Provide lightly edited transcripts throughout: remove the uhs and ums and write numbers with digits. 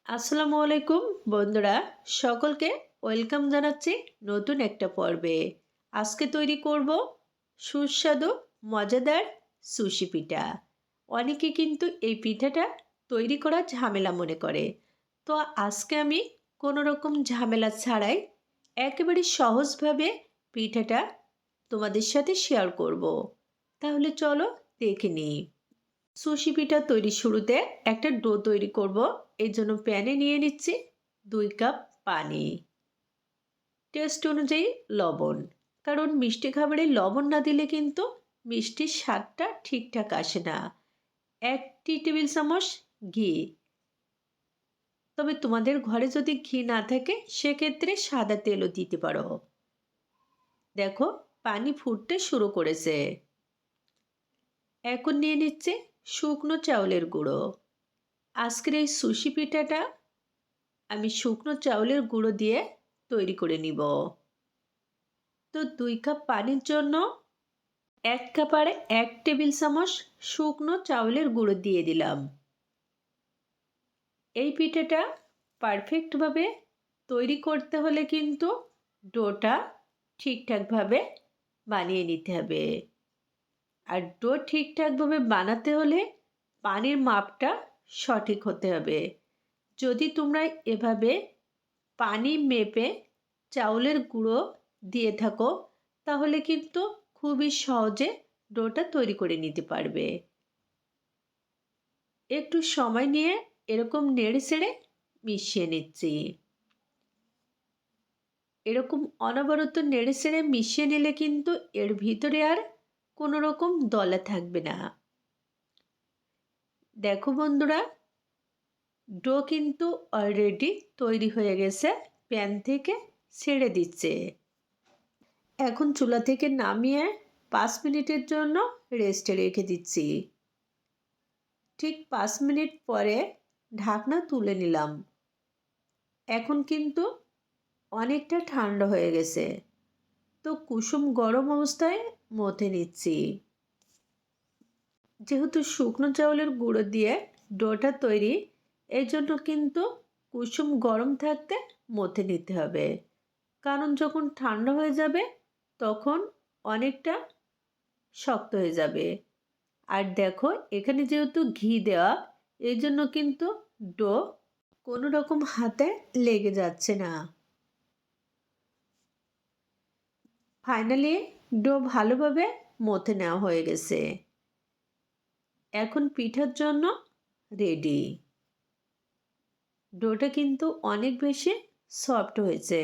আসসালামু আলাইকুম বন্ধুরা, সকলকে ওয়েলকাম জানাচ্ছি নতুন একটা পর্বে। আজকে তৈরি করব সুস্বাদু মজাদার সুশি পিঠা। অনেকে কিন্তু এই পিঠাটা তৈরি করা ঝামেলা মনে করে, তো আজকে আমি কোনো রকম ঝামেলা ছাড়াই একেবারে সহজভাবে পিঠাটা তোমাদের সাথে শেয়ার করব। তাহলে চলো দেখে নিই। সুশি পিঠা তৈরির শুরুতে একটা ডো তৈরি করব। এর জন্য প্যানে নিয়ে নিচ্ছি 2 কাপ পানি, টেস্ট অনুযায়ী লবণ। কারণ মিষ্টি খাবারে লবণ না দিলে কিন্তু মিষ্টির স্বাদটা ঠিকঠাক আসে না। 1 টেবিল চামচ ঘি। তবে তোমাদের ঘরে যদি ঘি না থাকে সেক্ষেত্রে সাদা তেলও দিতে পারো। দেখো, পানি ফুটতে শুরু করেছে। এখন নিয়ে নিচ্ছে শুকনো চাউলের গুঁড়ো। আজকের এই সুশি পিঠাটা আমি শুকনো চাউলের গুঁড়ো দিয়ে তৈরি করে নিব। তো 2 কাপ পানির জন্য 1 কাপ আর 1 টেবিল চামচ শুকনো চাউলের গুঁড়ো দিয়ে দিলাম। এই পিঠাটা পারফেক্টভাবে তৈরি করতে হলে কিন্তু ডোটা ঠিকঠাকভাবে বানিয়ে নিতে হবে। আর ডো ঠিকঠাকভাবে বানাতে হলে পানির মাপটা সঠিক হতে হবে। যদি তোমরা এভাবে পানি মেপে চাউলের গুঁড়ো দিয়ে থাকো তাহলে কিন্তু খুবই সহজে ডোটা তৈরি করে নিতে পারবে। একটু সময় নিয়ে এরকম নেড়ে চেড়ে মিশিয়ে নিচ্ছি। এরকম অনবরত নেড়ে চেড়ে মিশিয়ে নিলে কিন্তু এর ভিতরে আর কোনো রকম দলা থাকবে না। দেখো বন্ধুরা, ডো কিন্তু অলরেডি তৈরি হয়ে গেছে, প্যান থেকে ছেড়ে দিচ্ছে। এখন চুলা থেকে নামিয়ে 5 মিনিটের জন্য রেস্টে রেখে দিচ্ছি। ঠিক 5 মিনিট পরে ঢাকনা তুলে নিলাম। এখন কিন্তু অনেকটা ঠান্ডা হয়ে গেছে, তো কুসুম গরম অবস্থায় মথে নিচ্ছি। যেহেতু শুকনো চাউলের গুঁড়ো দিয়ে ডোটা তৈরি, এই জন্য কিন্তু কুসুম গরম থাকতে মথে নিতে হবে। কারণ যখন ঠান্ডা হয়ে যাবে তখন অনেকটা শক্ত হয়ে যাবে। আর দেখো, এখানে যেহেতু ঘি দেওয়া, এই জন্য কিন্তু ডো কোনো রকম হাতে লেগে যাচ্ছে না। ফাইনালি ডো ভালোভাবে মথে নেওয়া হয়ে গেছে। এখন পিঠার জন্য রেডি। ডোটা কিন্তু অনেক বেশি সফট হয়েছে।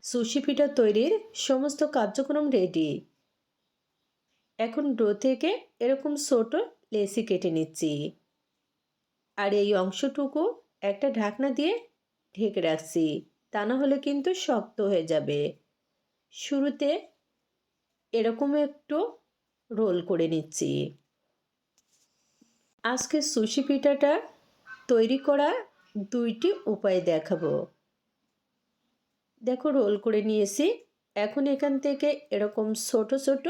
সুশি পিঠা তৈরির সমস্ত কার্যক্রম রেডি। এখন ডো থেকে এরকম ছোট লেচি কেটে নিচ্ছি। আর এই অংশটুকু একটা ঢাকনা দিয়ে ঢেকে রাখছি, তা না হলে কিন্তু শক্ত হয়ে যাবে। শুরুতে এরকম একটু রোল করে নিচ্ছি। আজকে সুশি পিঠাটা তৈরি করা 2টি উপায় দেখাবো। দেখো, রোল করে নিয়েছি। এখন এখান থেকে এরকম ছোট ছোট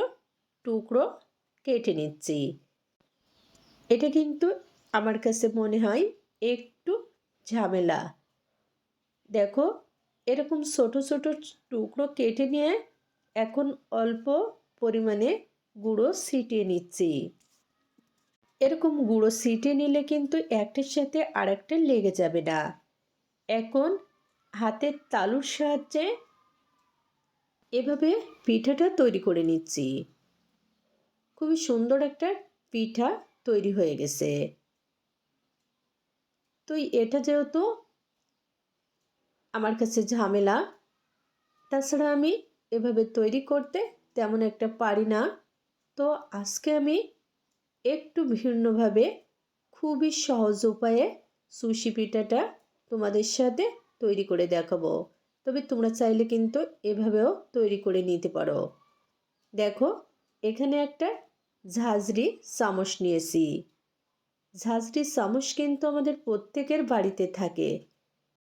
টুকরো কেটে নিচ্ছি। এটা কিন্তু আমার কাছে মনে হয় একটু ঝামেলা। দেখো, এরকম ছোট ছোট টুকরো কেটে নিয়ে এখন অল্প পরিমাণে গুঁড়ো ছিটিয়ে নিচ্ছি। এরকম গুঁড়ো ছিটিয়ে নিলে কিন্তু একটার সাথে আরেকটা লেগে যাবে না। এখন হাতের তালুর সাহায্যে এভাবে পিঠাটা তৈরি করে নিচ্ছি। খুবই সুন্দর একটা পিঠা তৈরি হয়ে গেছে। তো এটা যেহেতু আমার কাছে ঝামেলা, তাছাড়া আমি এভাবে তৈরি করতে তেমন একটা পারি না, তো আজকে আমি একটু ভিন্নভাবে খুবই সহজ উপায়ে সুশি পিঠাটা তোমাদের সাথে তৈরি করে দেখাবো। তবে তোমরা চাইলে কিন্তু এভাবেও তৈরি করে নিতে পারো। দেখো, এখানে একটা ঝাঁঝরি চামচ নিয়েছি। ঝাঁঝরি চামচ কিন্তু আমাদের প্রত্যেকের বাড়িতে থাকে।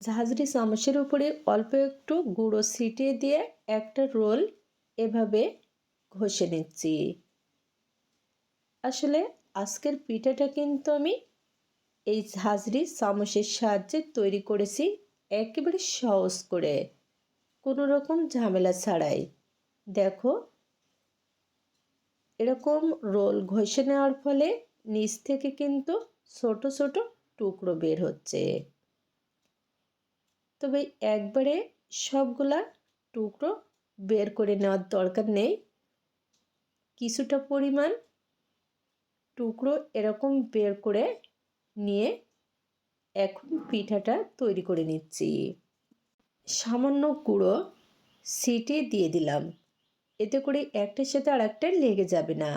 ঝাঁঝরি চামচের উপরে অল্প একটু গুঁড়ো ছিটিয়ে দিয়ে একটা রোল এভাবে ঘষে নিচ্ছি। আসলে আজকের পিঠাটা কিন্তু আমি এই ঝাঁঝরি চামচের সাহায্যে তৈরি করেছি, একেবারে সহজ করে, কোনো রকম ঝামেলা ছাড়াই। দেখো, এরকম রোল ঘষে নেওয়ার ফলে নিচ থেকে কিন্তু ছোট ছোট টুকরো বের হচ্ছে। তবে একবারে সবগুলা টুকরো বের করে নেওয়ার দরকার নেই। কিছুটা পরিমাণ টুকরো এরকম বের করে নিয়ে এখন পিঠাটা তৈরি করে নিচ্ছি। সামান্য গুঁড়ো ছিটিয়ে দিয়ে দিলাম, এতে করে একটার সাথে আর একটা লেগে যাবে না।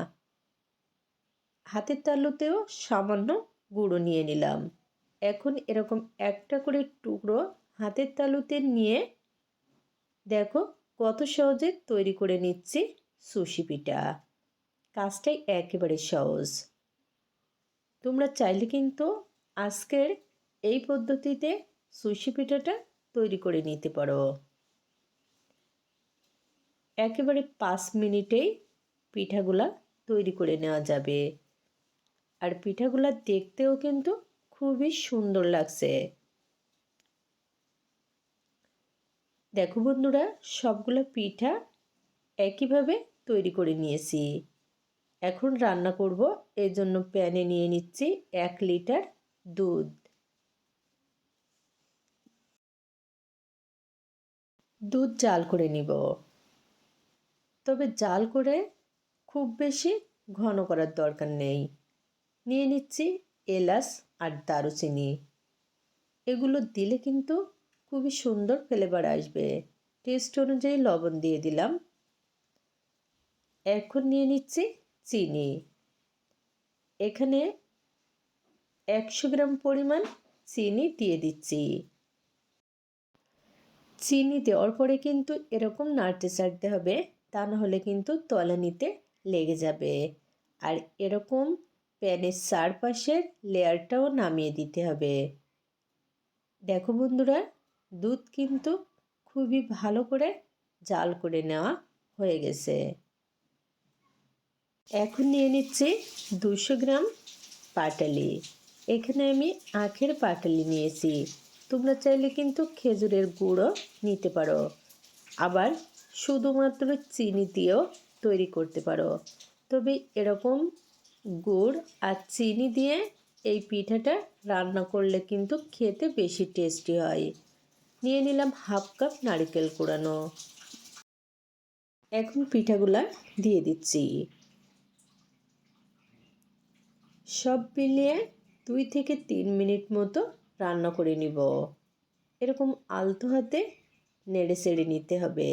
হাতের তালুতেও সামান্য গুঁড়ো নিয়ে নিলাম। এখন এরকম একটা করে টুকরো হাতের তালুতে নিয়ে দেখো কত সহজে তৈরি করে নিচ্ছি সুশি পিঠা। কাজটাই একেবারে সহজ। তোমরা চাইলে কিন্তু আজকের এই পদ্ধতিতে সুশি পিঠাটা তৈরি করে নিতে পারো। একেবারে 5 মিনিটেই পিঠাগুলা তৈরি করে নেওয়া যাবে। আর পিঠাগুলা দেখতেও কিন্তু খুবই সুন্দর লাগছে। দেখো বন্ধুরা, সবগুলো পিঠা একইভাবে তৈরি করে নিয়েছি। এখন রান্না করব, এর জন্য প্যানে নিয়ে নিচ্ছি 1 লিটার দুধ। দুধ জাল করে নিব, তবে জাল করে খুব বেশি ঘন করার দরকার নেই। নিয়ে নিচ্ছি এলাচ আর দারুচিনি। এগুলো দিলে কিন্তু খুবই সুন্দর ফ্লেভার আসবে। টেস্ট অনুযায়ী লবণ দিয়ে দিলাম। এখন নিয়ে নিচ্ছি চিনি। এখানে 100 গ্রাম পরিমাণ চিনি দিয়ে দিচ্ছি। চিনি দেওয়ার পরে কিন্তু এরকম নাড়তে চাড়তে হবে, তা না হলে কিন্তু তলানিতে লেগে যাবে। আর এরকম প্যানের চারপাশের লেয়ারটাও নামিয়ে দিতে হবে। দেখো বন্ধুরা, দুধ কিন্তু খুবই ভালো করে জাল করে নেওয়া হয়ে গেছে। এখন নিয়ে নিচ্ছি 200 গ্রাম পাটালি। এখানে আমি আখের পাটালি নিয়েছি। তোমরা চাইলে কিন্তু খেজুরের গুঁড়ো নিতে পারো, আবার শুধুমাত্র চিনি দিয়েও তৈরি করতে পারো। তবে এরকম গুড় আর চিনি দিয়ে এই পিঠাটা রান্না করলে কিন্তু খেতে বেশি টেস্টি হয়। নিয়ে নিলাম হাফ কাপ নারকেল কোড়ানো। এখন পিঠাগুলা দিয়ে দিচ্ছি। সব মিলিয়ে 2 থেকে 3 মিনিট মতো রান্না করে নিব। এরকম আলতো হাতে নেড়ে চেড়ে নিতে হবে।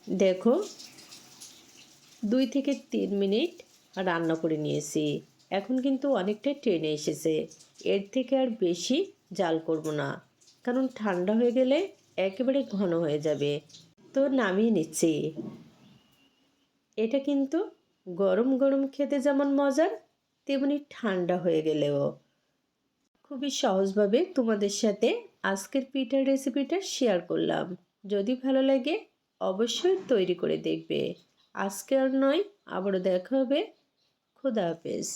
দেখো, 2 থেকে 3 মিনিট রান্না করে নিয়েছি। এখন কিন্তু অনেকটাই টেনে এসেছে। এর থেকে আর বেশি জাল করব না, কারণ ঠান্ডা হয়ে গেলে একেবারে ঘন হয়ে যাবে। তো নামিয়ে নিচ্ছি। এটা কিন্তু গরম গরম খেতে যেমন মজার, তেমনি ঠান্ডা হয়ে গেলেও। খুবই সহজভাবে তোমাদের সাথে আজকের পিঠার রেসিপিটা শেয়ার করলাম। যদি ভালো লাগে অবশ্যই তৈরি করে দেখবে। আজকে আর নয়, আবারও দেখা হবে। খোদা হাফেজ।